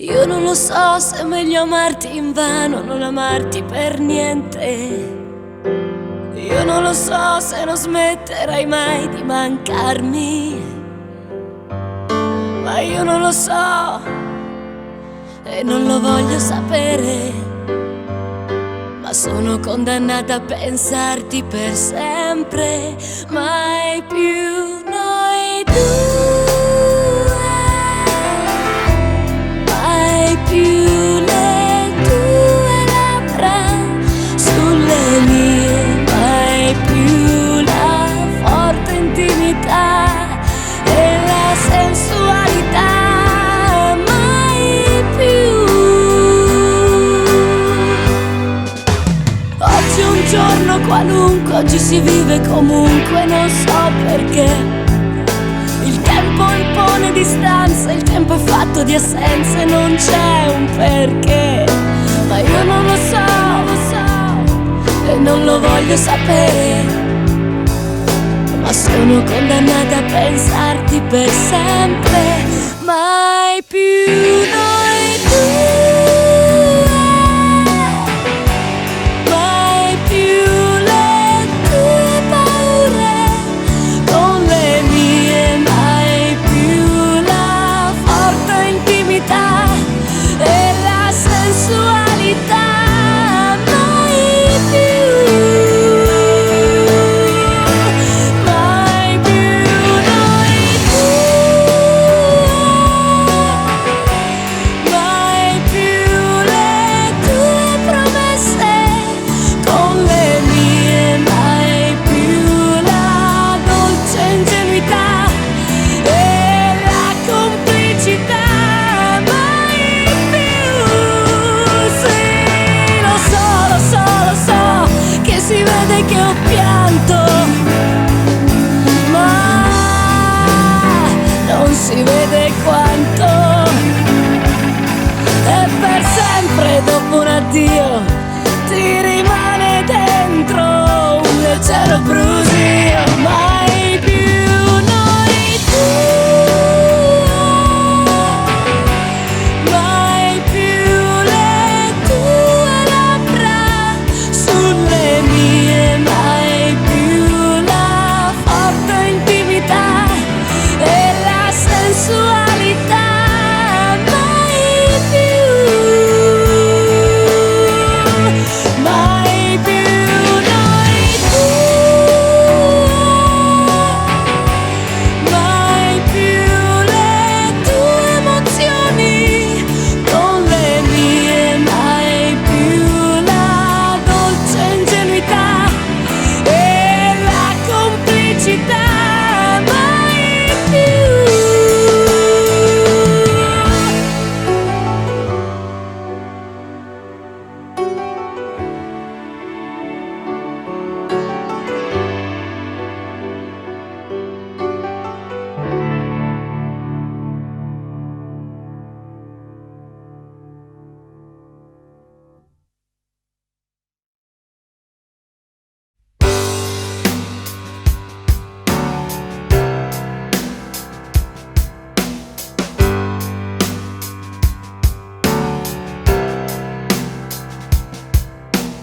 Io non lo so se è meglio amarti invano o non amarti per niente. Io non lo so se non smetterai mai di mancarmi, ma io non lo so e non lo voglio sapere, ma sono condannata a pensarti per sempre, mai più noi due, mai più le tue labbra sulle mie, mai più la forte intimità e la sensualità, mai più. Oggi è un giorno qualunque, oggi si vive comunque, non so perché. Il tempo impone distanza, il tempo è fatto di assenze, non c'è un perché, ma io non lo so e non lo voglio sapere, ma sono condannata a pensarti per sempre, mai più noi due, mai più le tue paure con le mie, mai più la forte intimità e la sensualità, mai più, mai più noi due, mai più le tue promesse con le mie, mai più la dolce ingenuità e la complicità, mai più. Sì, lo so che si vede che ho pianto, ma non si vede quanto, e per sempre dopo un addio ti rimane dentro un leggero brusio, mai più noi due, mai più le tue labbra sulle mie, mai più la forte intimità e la sensualità, mai più, mai più noi due, mai più le tue emozioni con le mie, mai più la dolce ingenuità e la complicità, mai più.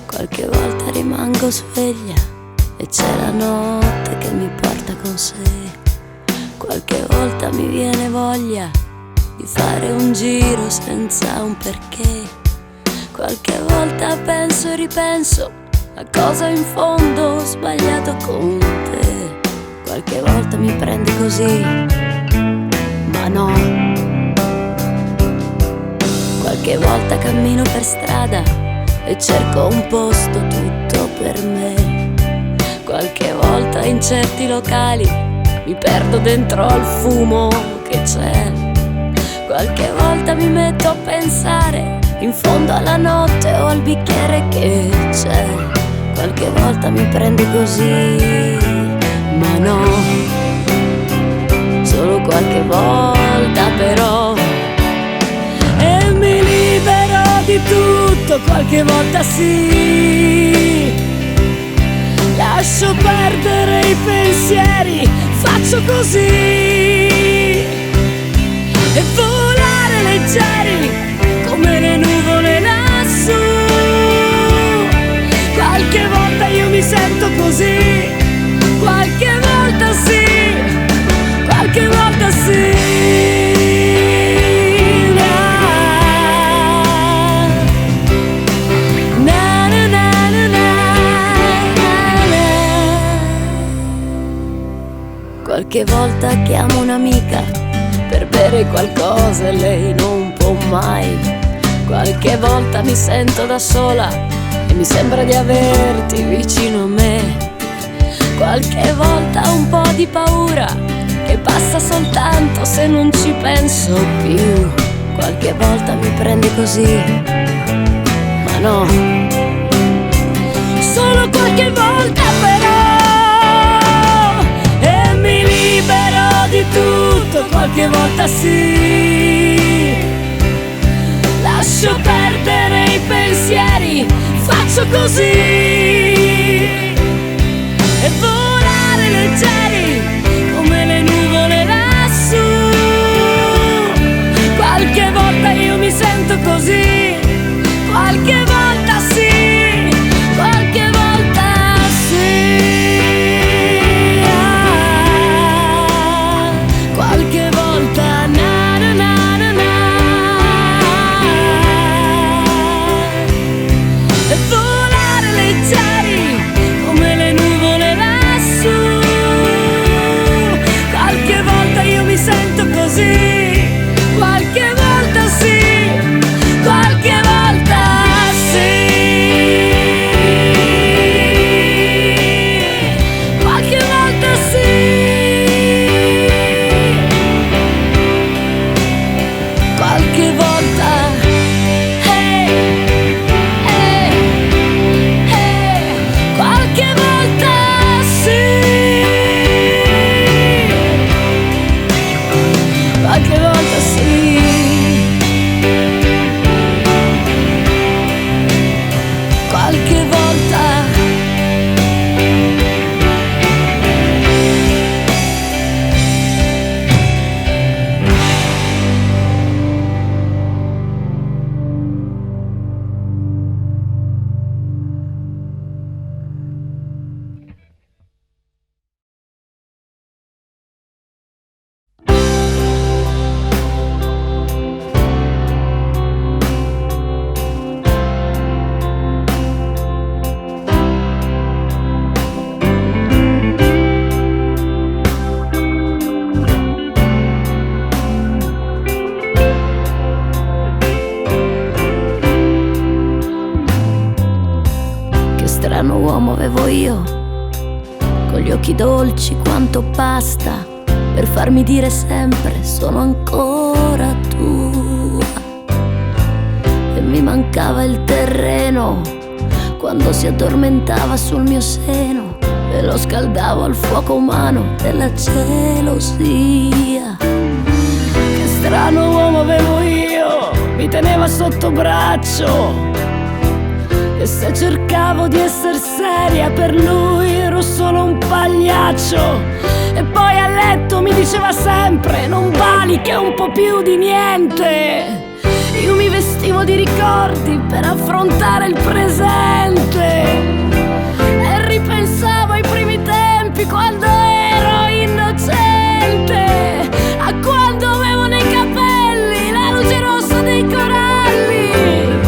Qualche volta rimango sveglia e c'è la notte che mi porta con sé. Qualche volta mi viene voglia di fare un giro senza un perché. Qualche volta penso e ripenso a cosa in fondo ho sbagliato con te. Qualche volta mi prende così, ma no. Qualche volta cammino per strada e cerco un posto tutto per me. Qualche volta in certi locali mi perdo dentro al fumo che c'è. Qualche volta mi metto a pensare in fondo alla notte o al bicchiere che c'è. Qualche volta mi prende così, ma no, solo qualche volta però, e mi libero di tutto, qualche volta sì. Lascio perdere i pensieri, faccio così e volare leggeri Qualche volta chiamo un'amica per bere qualcosa e lei non può mai. Qualche volta mi sento da sola e mi sembra di averti vicino a me. Qualche volta un po' di paura che passa soltanto se non ci penso più. Qualche volta mi prende così, ma no, solo qualche volta però, e mi libero di tutto. Qualche volta sì, lascio perdere i pensieri, faccio così e volare leggeri come le nuvole lassù. Qualche volta io mi sento così, qualche volta sì, qualche volta sì, qualche volta na na na na na. E volare leggeri come le nuvole lassù. Qualche volta io mi sento così, qualche volta sì, qualche volta sì, qualche volta sì, qualche volta qualche volta sì, qualche volta sì, qualche volta. Che strano uomo avevo io, con gli occhi dolci quanto basta per farmi dire sempre sono ancora tua. E mi mancava il terreno quando si addormentava sul mio seno e lo scaldavo al fuoco umano della gelosia. Che strano uomo avevo io, mi teneva sotto braccio, e se cercavo di essere seria per lui ero solo un pagliaccio. E poi a letto mi diceva sempre non vali che un po' più di niente. Io mi vestivo di ricordi per affrontare il presente e ripensavo ai primi tempi quando ero innocente, a quando avevo nei capelli la luce rossa dei coralli,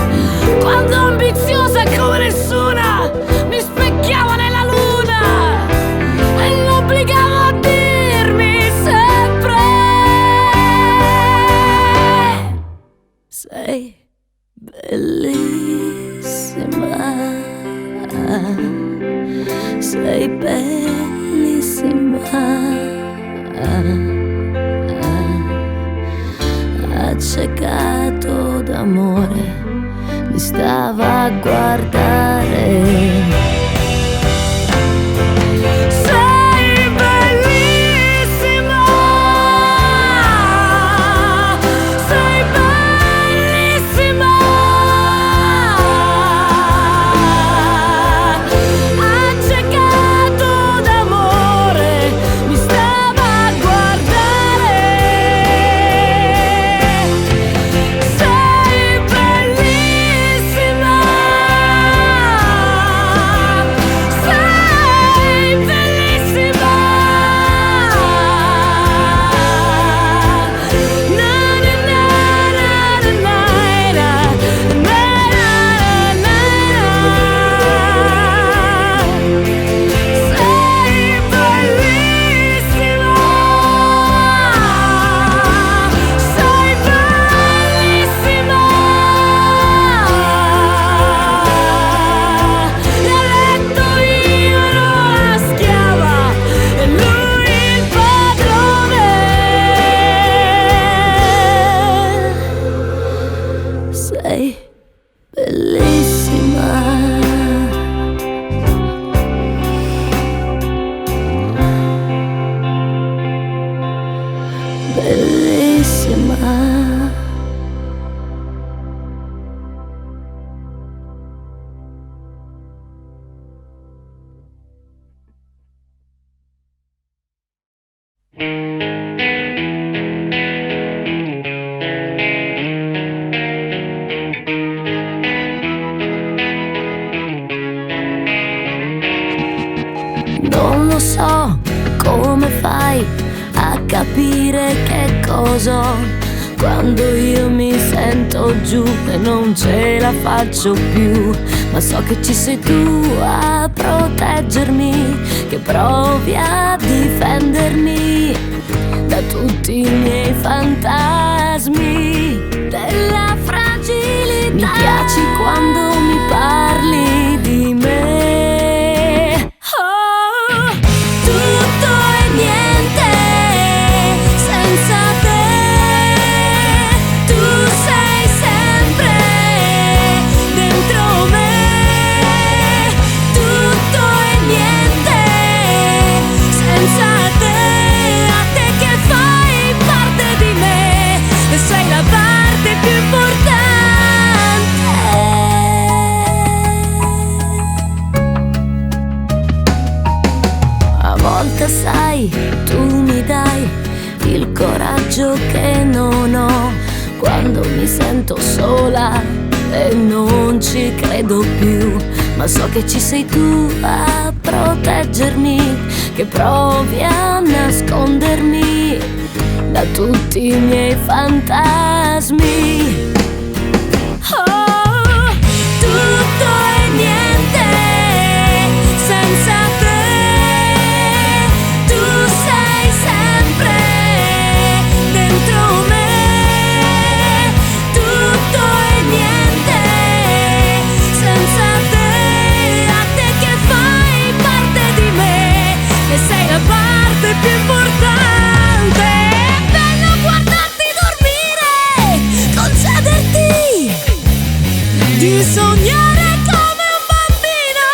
quando ambiziosa come nessuna mi specchiavo nella luna e l'obbligavo a dirmi sempre sei bellissima, sei bellissima. Accecato d'amore mi stava a guardare. Sei bellissima, sei bellissima. Accecato d'amore mi stava a guardare. Sei bellissima. sei bellissima. Bellissima. Non lo so come fai a capire che cosa ho quando io mi sento giù e non ce la faccio più, ma so che ci sei tu a proteggermi, che provi a difendermi da tutti i miei fantasmi della fragilità. Mi piaci quando mi parli di me. Sai, tu mi dai il coraggio che non ho quando mi sento sola e non ci credo più, ma so che ci sei tu a proteggermi, che provi a nascondermi da tutti i miei fantasmi. Oh, tutto è niente senza te. Più importante è bello guardarti dormire, concederti di sognare come un bambino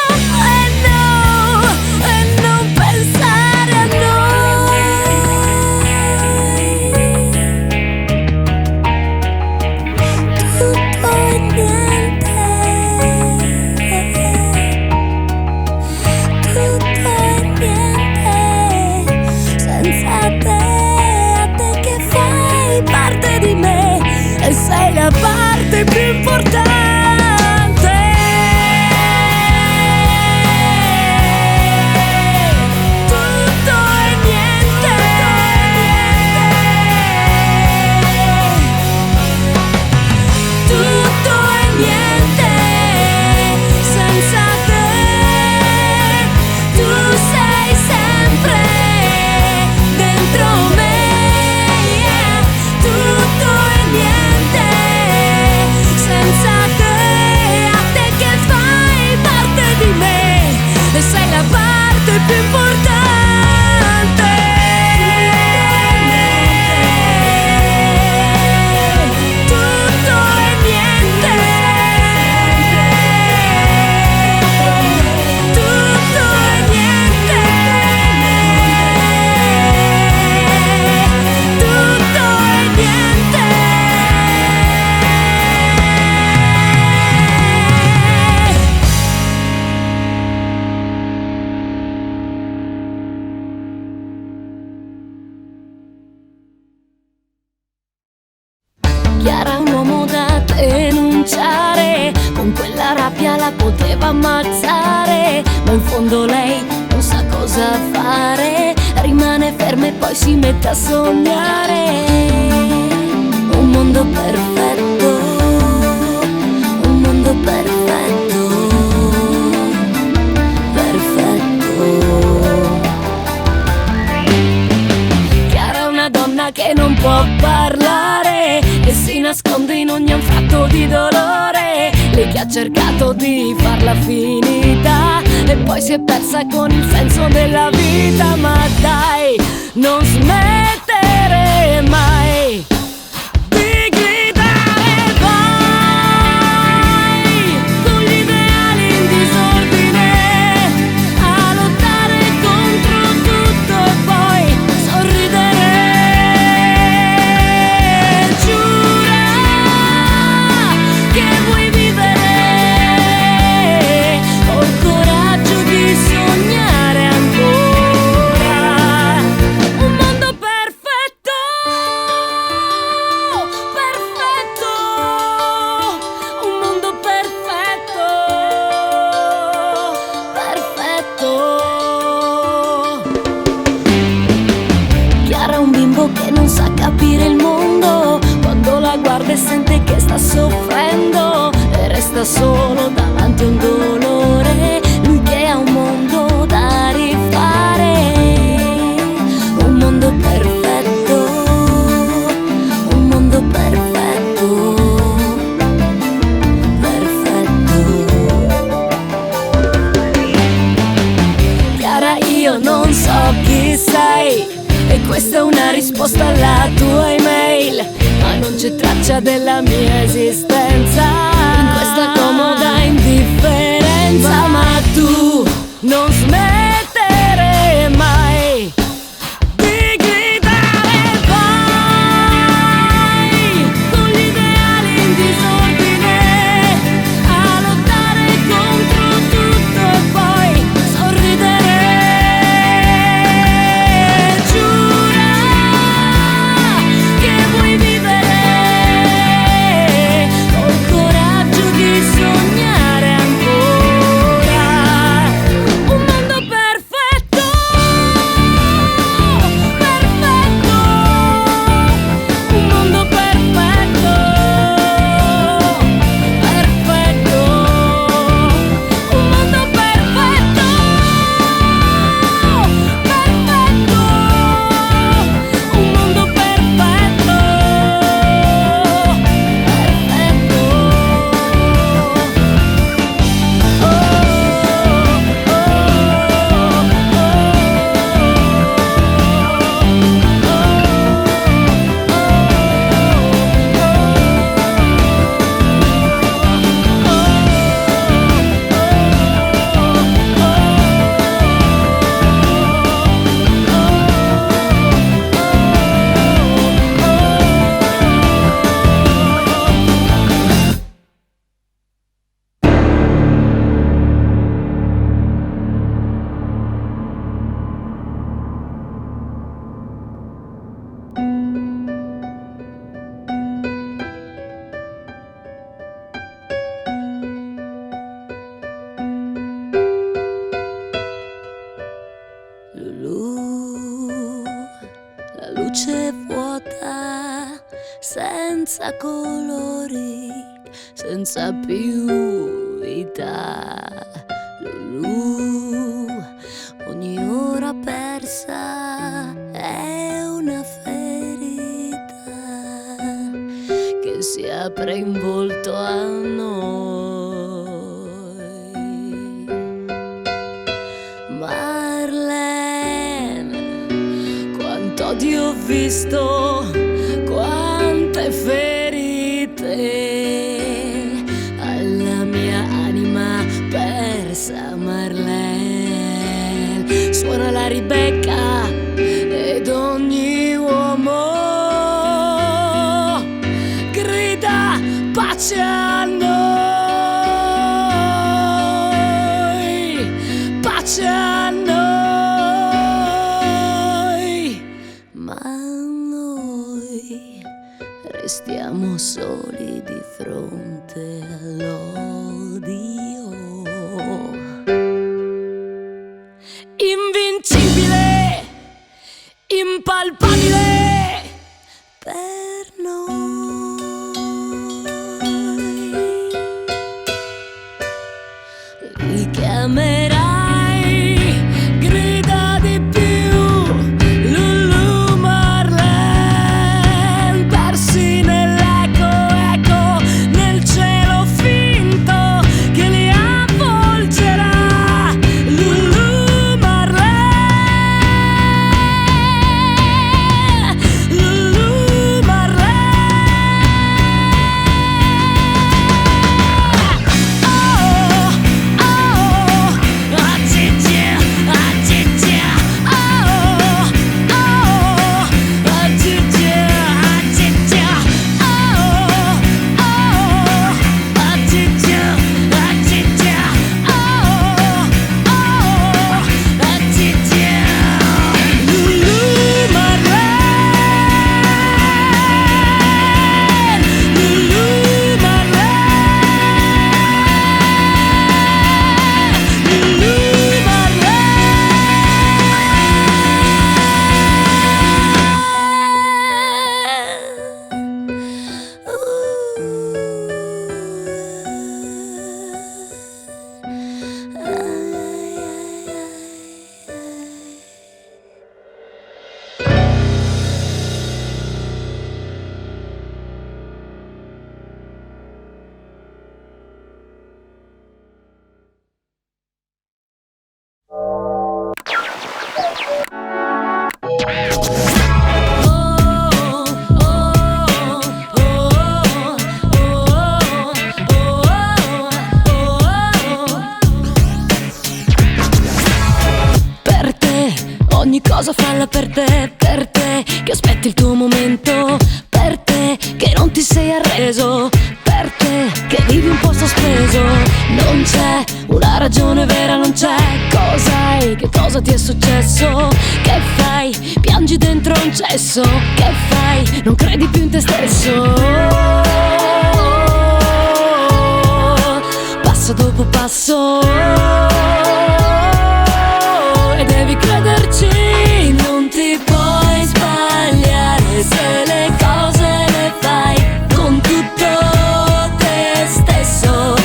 e non pensare a noi. Tutto è niente, tutto è niente senza te, a te che fai parte di me e sei la parte più importante. Tutto è niente, tutto è niente senza te. Tu sei sempre dentro me, yeah. Tutto è niente senza te, a te che fai parte di me e sei la parte più importante. Tutto è niente, tutto è niente, tutto è niente. Chiara, un uomo da denunciare, con quella rabbia la poteva ammazzare, ma in fondo lei non sa cosa fare, rimane ferma e poi si mette a sognare un mondo perfetto, un mondo perfetto, perfetto. Chiara è una donna che non può parlare, che si nasconde in ogni anfratto di dolore, lei che ha cercato di farla finita e poi si è persa con il senso della vita. Ma dai, non smettere mai di gridare vai. guarda e sente che sta soffrendo e resta solo davanti a un dolore. Lui che ha un mondo da rifare, un mondo perfetto, un mondo perfetto, perfetto. Chiara, io non so chi sei e questa è una risposta alla tua email, ma non c'è traccia della mia esistenza in questa comoda indifferenza. Ma tu non smettere mai di gridare, vai con l'ideale in disordine a lottare contro tutto e poi sorridere. Giura che vuoi vivere col coraggio di sognare ancora un mondo perfetto, perfetto, un mondo perfetto, perfetto, un mondo perfetto, perfetto, un mondo perfetto, Lulù, la luce vuota, senza colori, senza più vita. Lulù, ogni ora persa è una ferita che si apre in volto a noi. Marlene, quanto odio ho visto, quante ferite alla mia anima persa. Marlene, suona la ribecca ed ogni uomo grida pace a noi, pace a noi. Ma noi restiamo soli di fronte all'odio. Invincibile, impalpabile per noi. Richiamerai, grida di più, Lulù Marlene, persi nell'eco, nel cielo finto che li avvolgerà. Lulù Marlene, cosa falla per te, che aspetti il tuo momento, per te che non ti sei arreso, per te che vivi un po' sospeso. Non c'è una ragione vera, non c'è. Cos'hai? Che cosa ti è successo? Che fai? Piangi dentro un cesso. Che fai? Non credi più in te stesso. Passo dopo passo, e devi crederci, non ti puoi sbagliare se le cose le fai con tutto te stesso.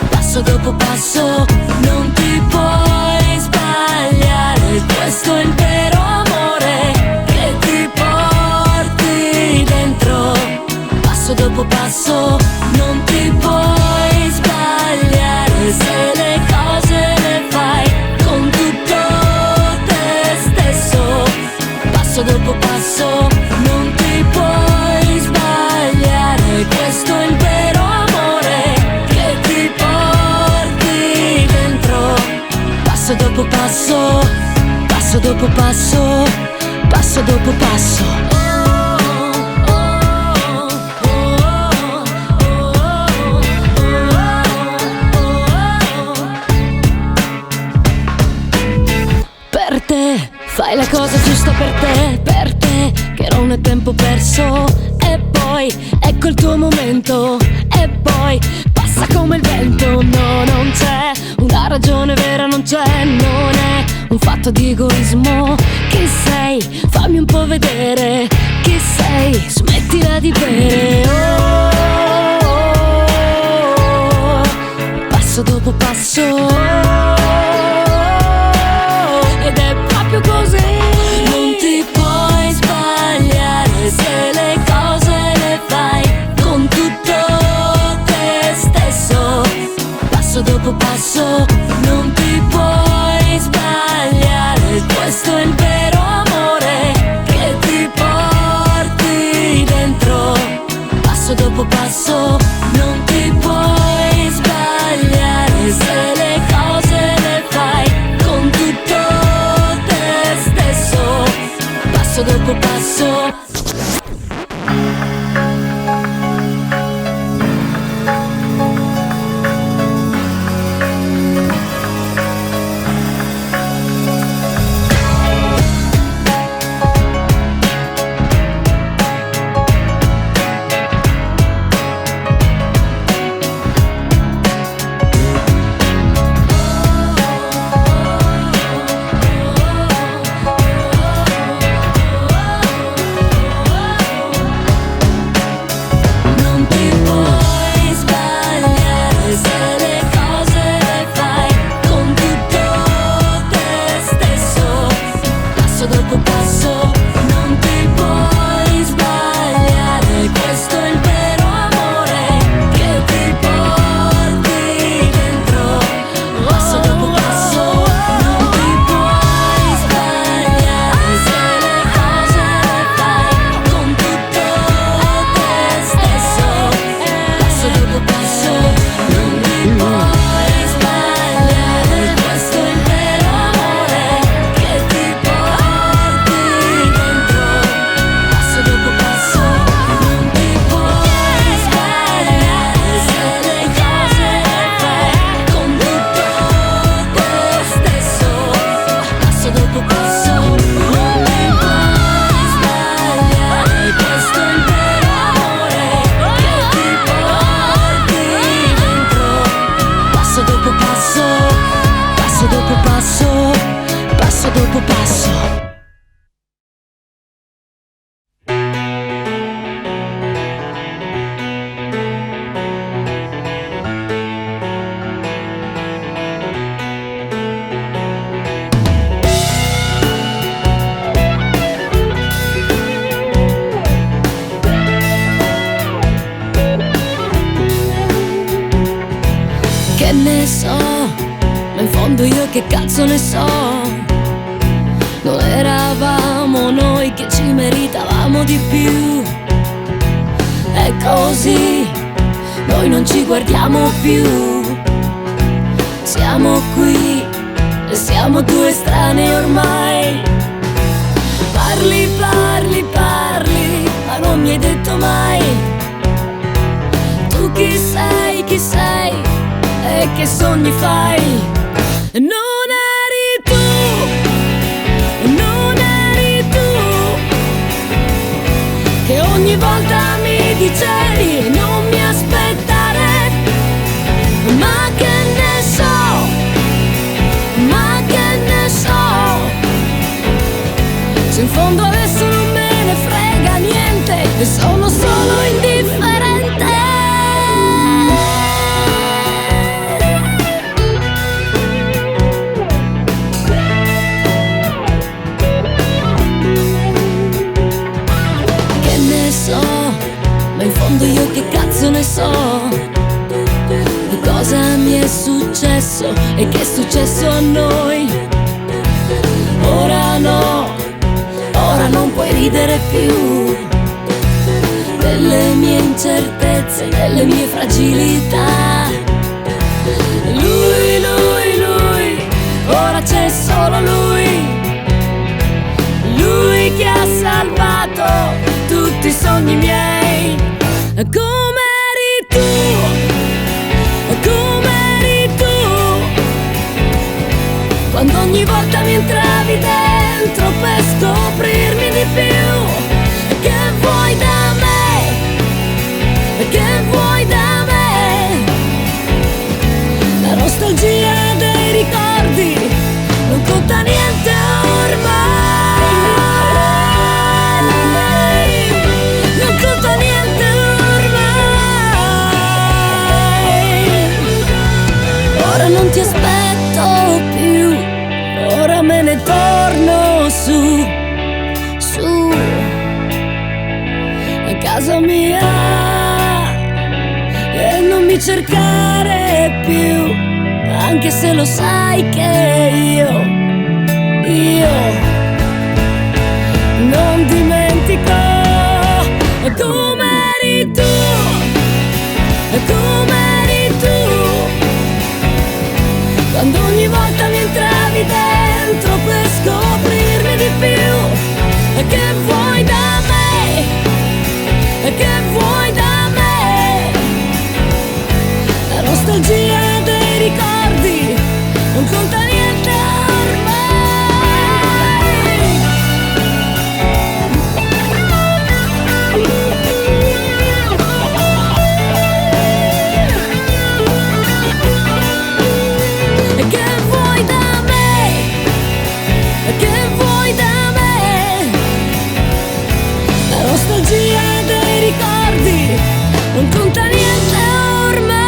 Passo dopo passo, non ti puoi sbagliare, questo è il vero amore che ti porti dentro. Passo dopo passo, non ti puoi sbagliare se le cose le fai con tutto te stesso. Passo dopo passo, non ti puoi sbagliare, questo è il vero amore che ti porti dentro. Passo dopo passo, passo dopo passo, passo dopo passo. Per te fai la cosa giusta per te che non è tempo perso. E poi ecco il tuo momento, e poi passa come il vento. No, non c'è una ragione vera, non c'è, non è un fatto di egoismo. Chi sei? Fammi un po' vedere chi sei, smettila di bere. Passo dopo passo, ed è proprio così. Non ti puoi sbagliare se le cose le fai con tutto te stesso. Passo dopo passo, non ti puoi sbagliare, questo è il vero amore che ti porti dentro. Passo dopo passo, non ti puoi sbagliare se le cose le fai con tutto te stesso. Passo dopo passo. Che ne so, ma in fondo io che cazzo ne so. Non eravamo noi che ci meritavamo di più. È così, noi non ci guardiamo più. Siamo qui e siamo due estranei ormai. Parli, parli, parli, ma non mi hai detto mai tu chi sei e che sogni fai. Non eri tu, non eri tu, che ogni volta mi dicevi non mi aspettare. Ma che ne so, ma che ne so, se in fondo adesso non me ne frega niente e sono solo indifferente. Che ne so, ma in fondo io che cazzo ne so di cosa mi è successo e che è successo a noi. Ora no, ora non puoi ridere più delle mie incertezze, delle mie fragilità. Lui, ora c'è solo lui, lui che ha salvato tutti i sogni miei. Come eri tu, come eri tu, quando ogni volta mi entravi dentro per scoprirmi di più. Che vuoi da me, che vuoi da me? La nostalgia dei ricordi non conta niente ormai, non conta niente ormai. Ora non ti aspetto più, ora me ne torno su a casa mia e non mi cercare più, anche se lo sai che io non dimentico come eri tu, come eri tu, quando ogni volta mi entravi dentro per scoprirmi di più. Che vuoi da me, che vuoi da me? La nostalgia dei ricordi non conta niente ormai. Che vuoi da me, che vuoi da me? La nostalgia dei ricordi non conta niente ormai.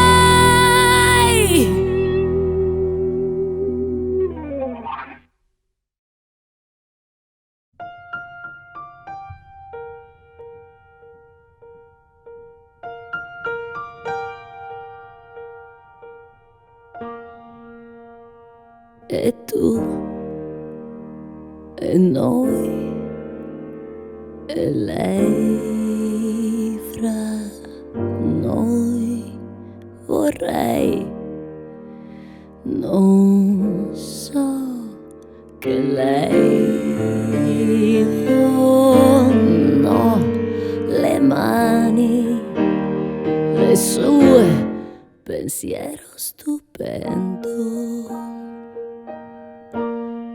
E tu, e noi, e lei, fra noi vorrei, non so che lei, oh no, le mani, le sue, pensiero stupendo,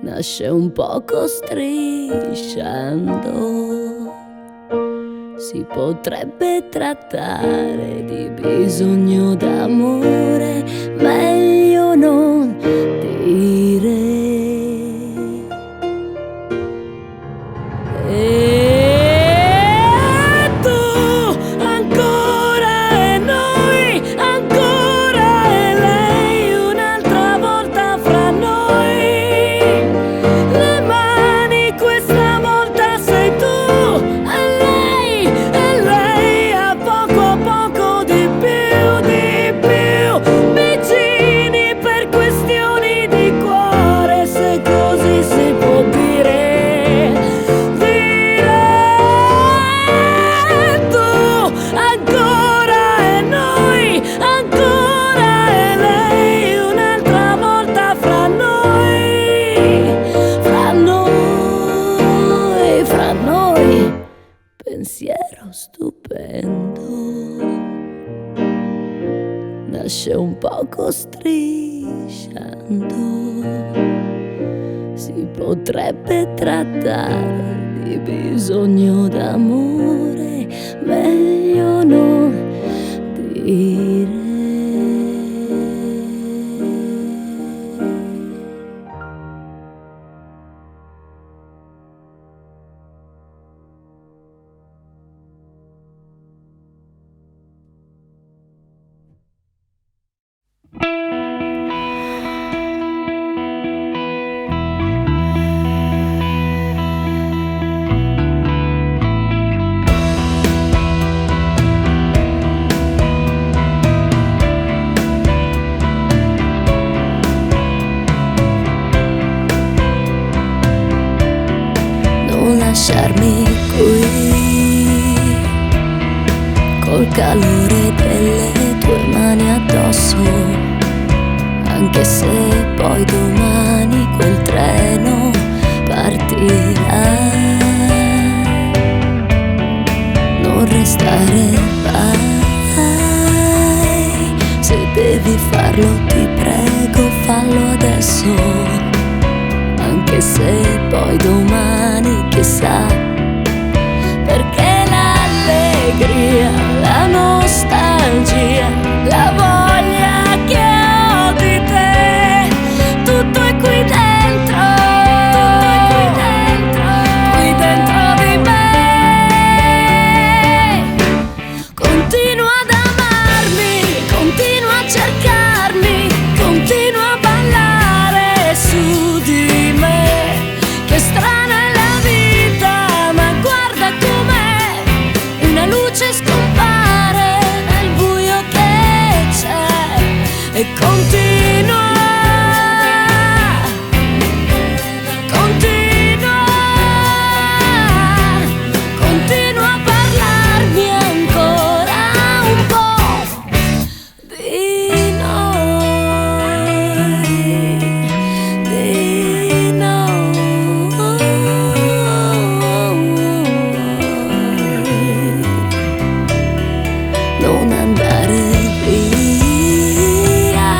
nasce un poco strisciando, si potrebbe trattare di bisogno d'amore, meglio non dire. E tu ancora e noi ancora e lei un'altra volta fra noi. Le mani questa volta sei tu e lei a poco di più, di più. lascia un poco strisciando. Si potrebbe trattare di bisogno d'amore, meglio non dire. Non lasciarmi qui col calore delle tue mani addosso, anche se poi domani quel treno partirà. Non restare mai, se devi farlo ti prego fallo adesso, anche se poi domani chissà, perché l'allegria, la nostalgia, la voglia che ho di te, tutto è qui dentro, qui dentro di me. Continua ad amarmi, continua a cercarmi, continua a ballare su di me. Che strana è la vita, ma guarda com'è, una luce scompare nel buio che c'è e continua, continua, continua a parlarmi ancora un po' di noi, di noi. Non andare via,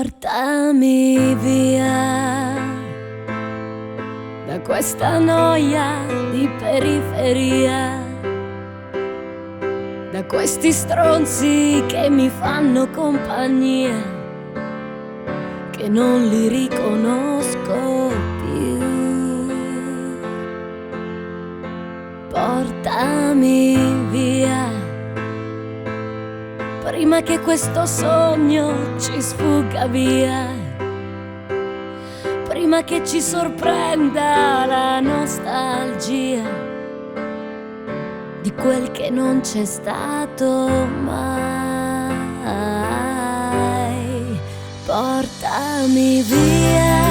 Portami via da questa noia di periferia, da questi stronzi che mi fanno compagnia, che non li riconosco più. Portami via prima che questo sogno ci sfugga via, prima che ci sorprenda la nostalgia di quel che non c'è stato mai. Portami via,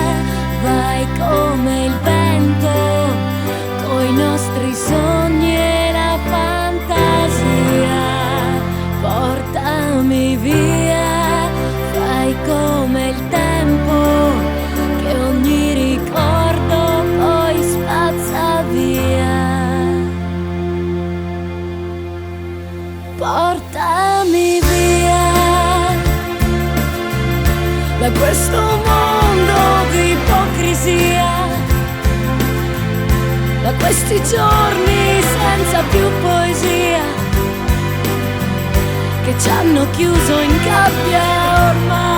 vai come il vento, coi nostri sogni e la fantasia. Portami via, fai come il tempo, che ogni ricordo poi spazza via. Portami via da questo mondo di ipocrisia, da questi giorni senza più poesia, che ci hanno chiuso in gabbia ormai.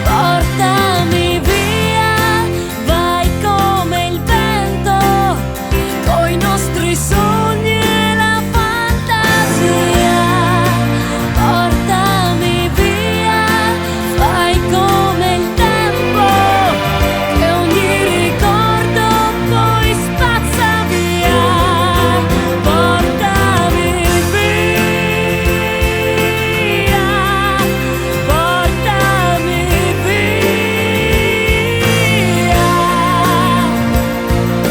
Portami via, vai come il vento, coi nostri sogni e la fantasia. Portami via, fai come il tempo, che ogni ricordo poi spazza via. Portami via, portami via,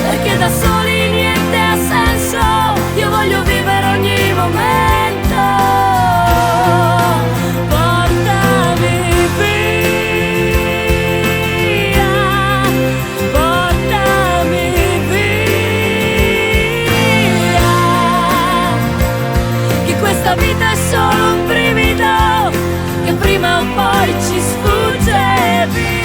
perché da soli niente ha senso, io voglio vivere ogni momento. Portami via, portami via, che questa vita è solo un brivido, che prima o poi ci sfugge via.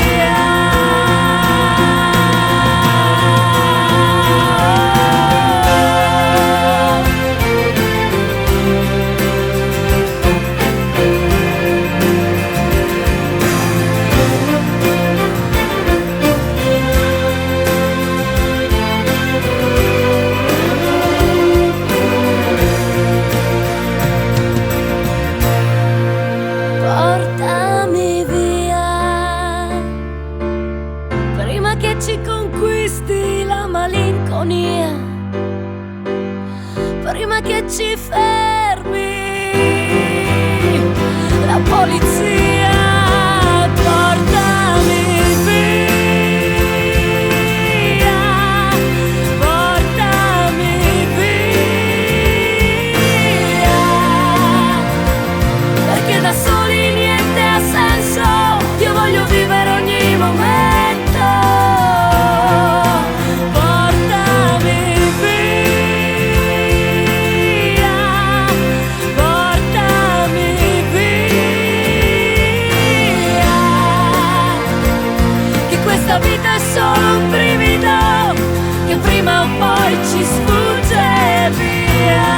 Portami via prima che ci conquisti la malinconia, prima che ci fermi la polizia. Portami via, portami via, perché da soli niente ha senso, io voglio vivere ogni momento. Portami via, portami via, che questa vita è solo un brivido, che prima o poi ci sfugge via.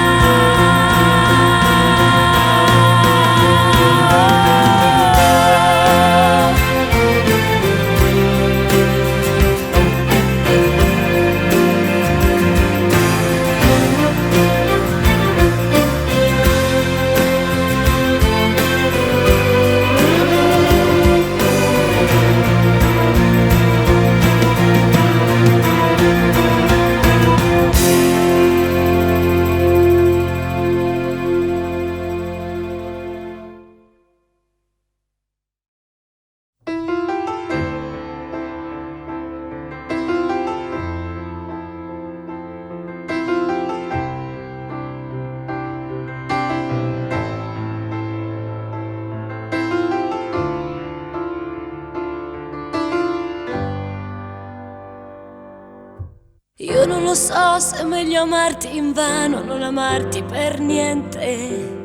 Io non lo so se è meglio amarti invano, non amarti per niente.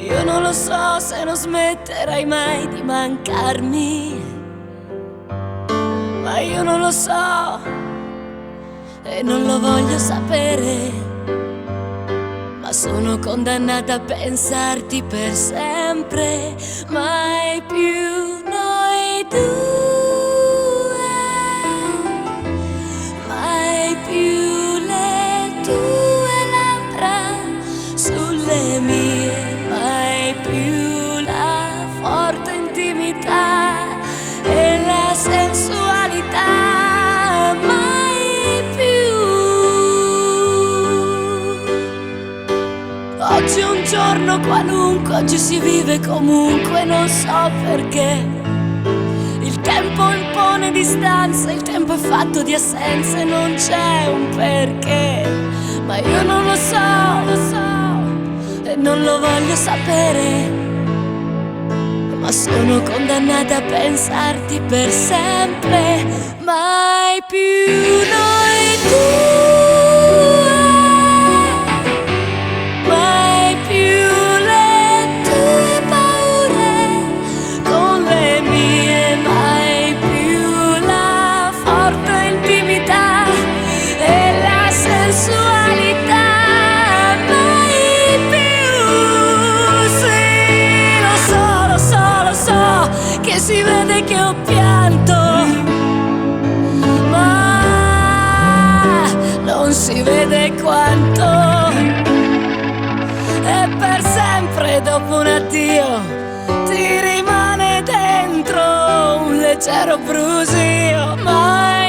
Io non lo so se non smetterai mai di mancarmi, ma io non lo so e non lo voglio sapere, ma sono condannata a pensarti per sempre, mai più noi due, mai più le tue labbra sulle mie, mai più la forte intimità e la sensualità, mai più. Oggi è un giorno qualunque, oggi si vive comunque, non so perché. Il tempo impone distanza, il tempo è fatto di assenze, non c'è un perché, ma io non lo so e non lo voglio sapere, ma sono condannata a pensarti per sempre, mai più noi due, mai più le tue paure con le mie, mai più la forte intimità e la sensualità, mai più. Sì, lo so che si vede che ho pianto, ma non si vede quanto. E per sempre dopo un addio ti rimane dentro un leggero brusio, ma